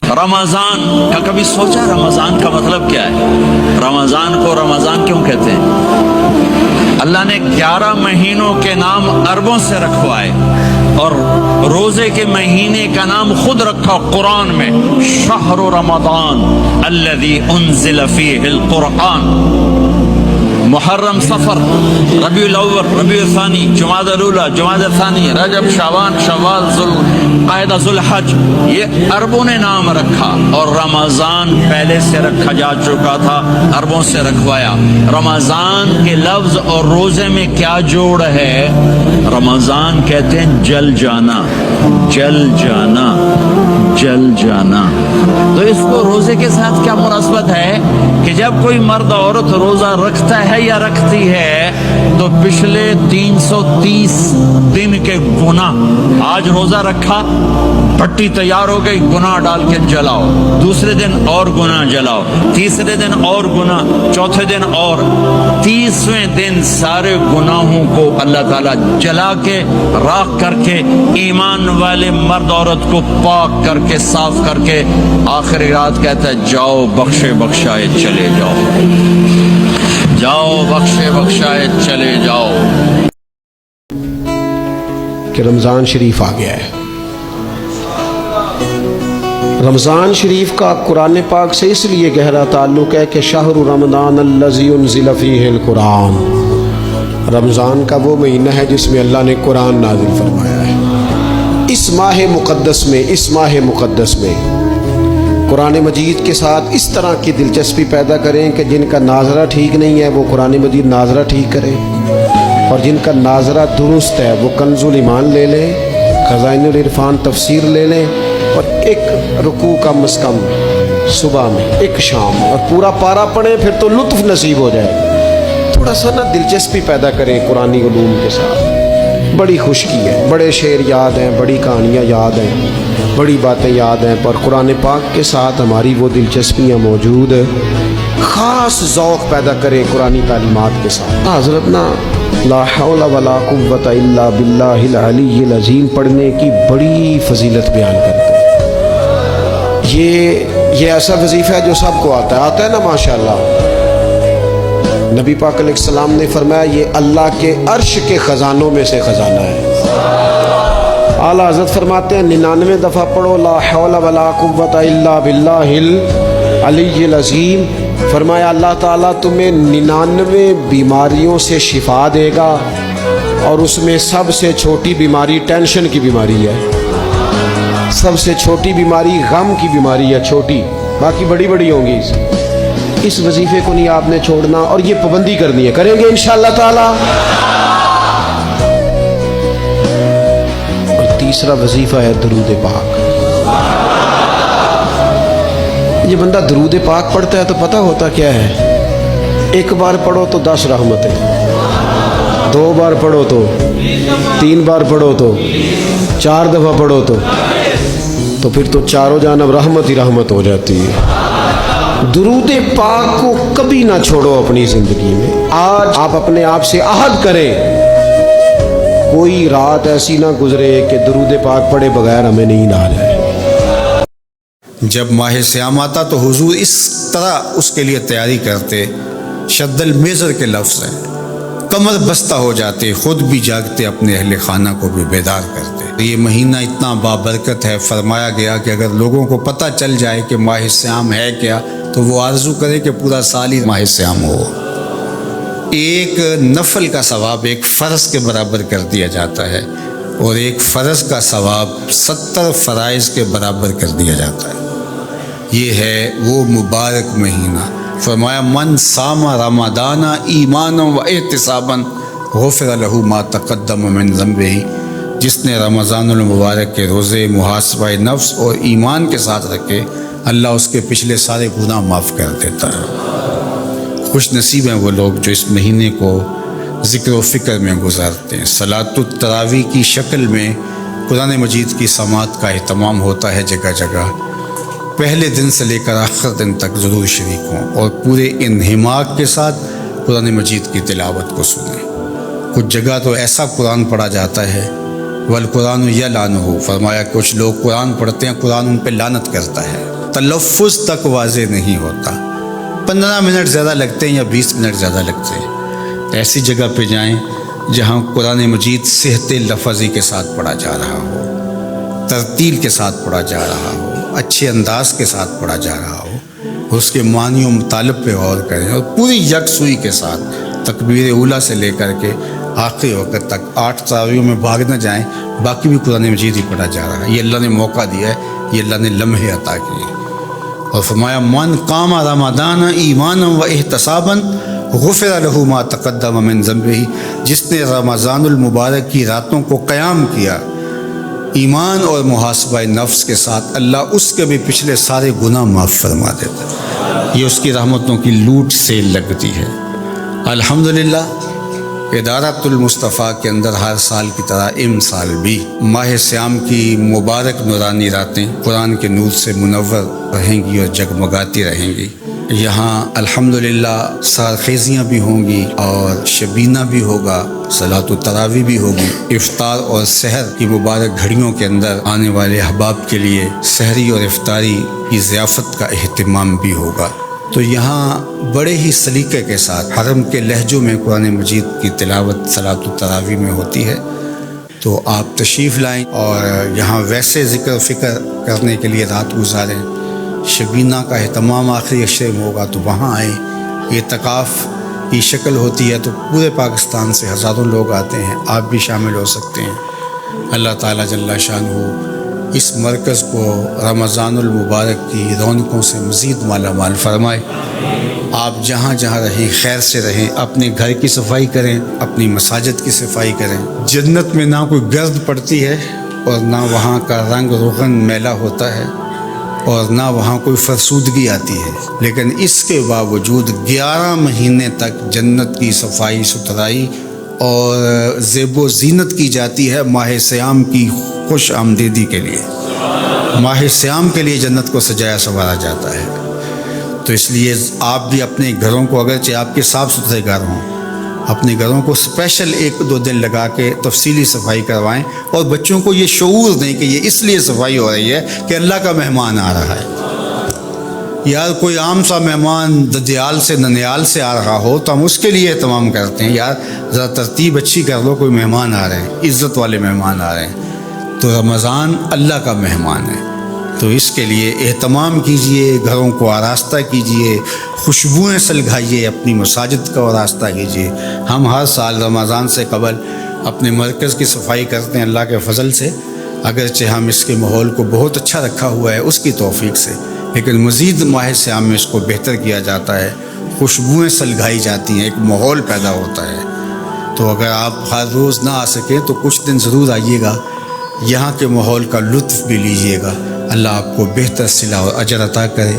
رمضان کا کبھی سوچا رمضان کا مطلب کیا ہے؟ رمضان کو رمضان کیوں کہتے ہیں؟ اللہ نے 11 مہینوں کے نام عربوں سے رکھوائے اور روزے کے مہینے کا نام خود رکھا قرآن میں، شہر رمضان الذی انزل فیہ القرآن۔ محرم، صفر، ربیع الاول، ربیع الثانی، جمادی الاولی، جمادی الثانی، رجب، شعبان، شوال، ذوالقعدہ، ذوالحج، یہ عربوں نے نام رکھا، اور رمضان پہلے سے رکھا جا چکا تھا، عربوں سے رکھوایا۔ رمضان کے لفظ اور روزے میں کیا جوڑ ہے؟ رمضان کہتے ہیں جل جانا، جل جانا، جل جانا۔ تو اس کو روزے کے ساتھ کیا مناسبت ہے کہ جب کوئی مرد عورت روزہ رکھتا ہے یا رکھتی ہے تو پچھلے 330 دن کے گناہ، آج روزہ رکھا، پٹی تیار ہو گئی، گناہ ڈال کے جلاؤ، دوسرے دن اور گناہ جلاؤ، تیسرے دن اور گناہ، چوتھے دن اور، 30ویں دن سارے گناہوں کو اللہ تعالیٰ جلا کے، راکھ کر کے، ایمان والے مرد عورت کو پاک کر کے، صاف کر کے، آخری رات کہتا ہے جاؤ بخشے بخشائے چلے جاؤ، جاؤ بخشے بخشائے چلے جاؤ۔ کہ رمضان شریف آ گیا ہے۔ رمضان شریف کا قرآن پاک سے اس لیے گہرا تعلق ہے کہ شہر رمضان الذی انزل فیہ القرآن، رمضان کا وہ مہینہ ہے جس میں اللہ نے قرآن نازل فرمایا ہے۔ اس ماہ مقدس میں قرآن مجید کے ساتھ اس طرح کی دلچسپی پیدا کریں کہ جن کا ناظرہ ٹھیک نہیں ہے وہ قرآن مجید ناظرہ ٹھیک کرے، اور جن کا ناظرہ درست ہے وہ کنز الایمان لے لیں، خزائن العرفان تفسیر لے لیں، اور ایک رکوع کم از کم صبح میں، ایک شام، اور پورا پارا پڑھیں، پھر تو لطف نصیب ہو جائے۔ تھوڑا سا دلچسپی پیدا کریں قرآنی علوم کے ساتھ۔ بڑی خشکی ہے، بڑے شعر یاد ہیں، بڑی کہانیاں یاد ہیں، بڑی باتیں یاد ہیں، پر قرآن پاک کے ساتھ ہماری وہ دلچسپیاں موجود، خاص ذوق پیدا کریں قرآنی تعلیمات کے ساتھ۔ حضرت نا لا حول ولا قوت الا باللہ العلی العظیم پڑھنے کی بڑی فضیلت بیان کرتے ہیں۔ یہ ایسا وظیفہ ہے جو سب کو آتا ہے نا ماشاءاللہ۔ نبی پاک علیہ السلام نے فرمایا یہ اللہ کے عرش کے خزانوں میں سے خزانہ ہے۔ اعلیٰ حضرت فرماتے ہیں 99 دفعہ پڑھو لا حول ولا قوت الا باللہ العلی العظیم، فرمایا اللہ تعالیٰ تمہیں 99 بیماریوں سے شفا دے گا، اور اس میں سب سے چھوٹی بیماری ٹینشن کی بیماری ہے، سب سے چھوٹی بیماری غم کی بیماری ہے، چھوٹی، باقی بڑی بڑی ہوں گی۔ اس وظیفے کو نہیں آپ نے چھوڑنا، اور یہ پابندی کرنی ہے، کریں گے انشاءاللہ تعالیٰ۔ اور تیسرا وظیفہ ہے درود پاک۔ یہ بندہ درود پاک پڑھتا ہے تو پتہ ہوتا کیا ہے؟ ایک بار پڑھو تو 10 رحمتیں، 2 بار پڑھو تو، 3 بار پڑھو تو، 4 دفعہ پڑھو تو پھر تو چاروں جانب رحمت ہی رحمت ہو جاتی ہے۔ درود پاک کو کبھی نہ چھوڑو اپنی زندگی میں۔ آج آپ اپنے آپ سے عہد کریں، کوئی رات ایسی نہ گزرے کہ درود پاک پڑھے بغیر ہمیں نیند آ جائے۔ جب ماہ سیام آتا تو حضور اس طرح اس کے لیے تیاری کرتے، شد المیزر کے لفظ ہیں، کمر بستہ ہو جاتے، خود بھی جاگتے، اپنے اہل خانہ کو بھی بیدار کرتے۔ یہ مہینہ اتنا بابرکت ہے، فرمایا گیا کہ اگر لوگوں کو پتہ چل جائے کہ ماہ سیام ہے کیا تو وہ آرزو کرے کہ پورا سال ہی ماہ سیام ہو۔ ایک نفل کا ثواب ایک فرض کے برابر کر دیا جاتا ہے، اور ایک فرض کا ثواب 70 فرائض کے برابر کر دیا جاتا ہے۔ یہ ہے وہ مبارک مہینہ۔ فرمایا من صام رمضان ایمانا و احتسابا غفر له ما تقدم من ذنبہ، جس نے رمضان المبارک کے روزے محاسبہ نفس اور ایمان کے ساتھ رکھے، اللہ اس کے پچھلے سارے گناہ معاف کر دیتا ہے۔ خوش نصیب ہیں وہ لوگ جو اس مہینے کو ذکر و فکر میں گزارتے ہیں۔ صلاۃ التراویح کی شکل میں قرآن مجید کی سماعت کا اہتمام ہوتا ہے جگہ جگہ۔ پہلے دن سے لے کر آخر دن تک ضرور شریک ہوں اور پورے انہماک کے ساتھ قرآن مجید کی تلاوت کو سنیں۔ کچھ جگہ تو ایسا قرآن پڑھا جاتا ہے والقرآن یلعنہ، فرمایا کچھ لوگ قرآن پڑھتے ہیں، قرآن ان پہ لعنت کرتا ہے۔ تلفظ تک واضح نہیں ہوتا. 15 منٹ زیادہ لگتے ہیں یا 20 منٹ زیادہ لگتے ہیں. ایسی جگہ پہ جائیں جہاں قرآن مجید صحت لفظی کے ساتھ پڑھا جا رہا ہو، ترتیل کے ساتھ پڑھا جا رہا ہو، اچھے انداز کے ساتھ پڑھا جا رہا ہو. اس کے معنی و مطالب پہ غور کریں اور پوری یکسوئی کے ساتھ تکبیر اولیٰ سے لے کر کے آخری وقت تک 8 تراویحوں میں بھاگ نہ جائیں. باقی بھی قرآن مجید ہی پڑھا جا رہا ہے. یہ اللہ نے موقع دیا ہے، یہ اللہ نے لمحے عطا کیے. اور فرمایا من قام رمضان ایمانا و احتسابا غفر له ما تقدم من ذنبہ. جس نے رمضان المبارک کی راتوں کو قیام کیا ایمان اور محاسبہ نفس کے ساتھ، اللہ اس کے بھی پچھلے سارے گناہ معاف فرما دیتا ہے. یہ اس کی رحمتوں کی لوٹ سے لگتی ہے. الحمدللہ ادارۃ المصطفیٰ کے اندر ہر سال کی طرح سال بھی ماہ سیام کی مبارک نورانی راتیں قرآن کے نور سے منور رہیں گی اور جگمگاتی رہیں گی. یہاں الحمدللہ سارخیزیاں بھی ہوں گی اور شبینہ بھی ہوگا، صلاۃ التراویح بھی ہوگی. افطار اور سحر کی مبارک گھڑیوں کے اندر آنے والے احباب کے لیے سحری اور افطاری کی ضیافت کا اہتمام بھی ہوگا. تو یہاں بڑے ہی سلیقے کے ساتھ حرم کے لہجوں میں قرآن مجید کی تلاوت صلاۃ التراویح میں ہوتی ہے. تو آپ تشریف لائیں اور یہاں ویسے ذکر و فکر کرنے کے لیے رات گزاریں. شبینہ کا اہتمام آخری عشرے میں ہوگا تو وہاں آئیں. اعتکاف کی شکل ہوتی ہے تو پورے پاکستان سے ہزاروں لوگ آتے ہیں، آپ بھی شامل ہو سکتے ہیں. اللہ تعالیٰ جل شانہ اس مرکز کو رمضان المبارک کی رونقوں سے مزید مالا مال فرمائے. آپ جہاں جہاں رہیں خیر سے رہیں، اپنے گھر کی صفائی کریں، اپنی مساجد کی صفائی کریں. جنت میں نہ کوئی گرد پڑتی ہے اور نہ وہاں کا رنگ روغن میلا ہوتا ہے اور نہ وہاں کوئی فرسودگی آتی ہے، لیکن اس کے باوجود 11 مہینے تک جنت کی صفائی ستھرائی اور زیب و زینت کی جاتی ہے ماہ سیام کی خوش آمدیدی کے لیے. ماہ سیام کے لیے جنت کو سجایا سنوارا جاتا ہے. تو اس لیے آپ بھی اپنے گھروں کو، اگرچہ آپ کے صاف ستھرے گھر ہوں، اپنے گھروں کو اسپیشل 1-2 دن لگا کے تفصیلی صفائی کروائیں اور بچوں کو یہ شعور دیں کہ یہ اس لیے صفائی ہو رہی ہے کہ اللہ کا مہمان آ رہا ہے. یار کوئی عام سا مہمان ددیال سے ننیال سے آ رہا ہو تو ہم اس کے لیے اہتمام کرتے ہیں، یار ذرا ترتیب اچھی کر لو، کوئی مہمان آ رہے ہیں، عزت والے مہمان آ رہے ہیں. تو رمضان اللہ کا مہمان ہے، تو اس کے لیے اہتمام کیجئے، گھروں کو آراستہ کیجئے، خوشبوئیں سلگائیے، اپنی مساجد کا آراستہ کیجئے. ہم ہر سال رمضان سے قبل اپنے مرکز کی صفائی کرتے ہیں اللہ کے فضل سے، اگرچہ ہم اس کے ماحول کو بہت اچھا رکھا ہوا ہے اس کی توفیق سے، لیکن مزید ماہ سیام میں اس کو بہتر کیا جاتا ہے. خوشبوئیں سلگائی جاتی ہیں، ایک ماحول پیدا ہوتا ہے. تو اگر آپ ہر روز نہ آ سکیں تو کچھ دن ضرور آئیے گا، یہاں کے ماحول کا لطف بھی لیجیے گا. اللہ آپ کو بہتر صلہ اور اجر عطا کرے.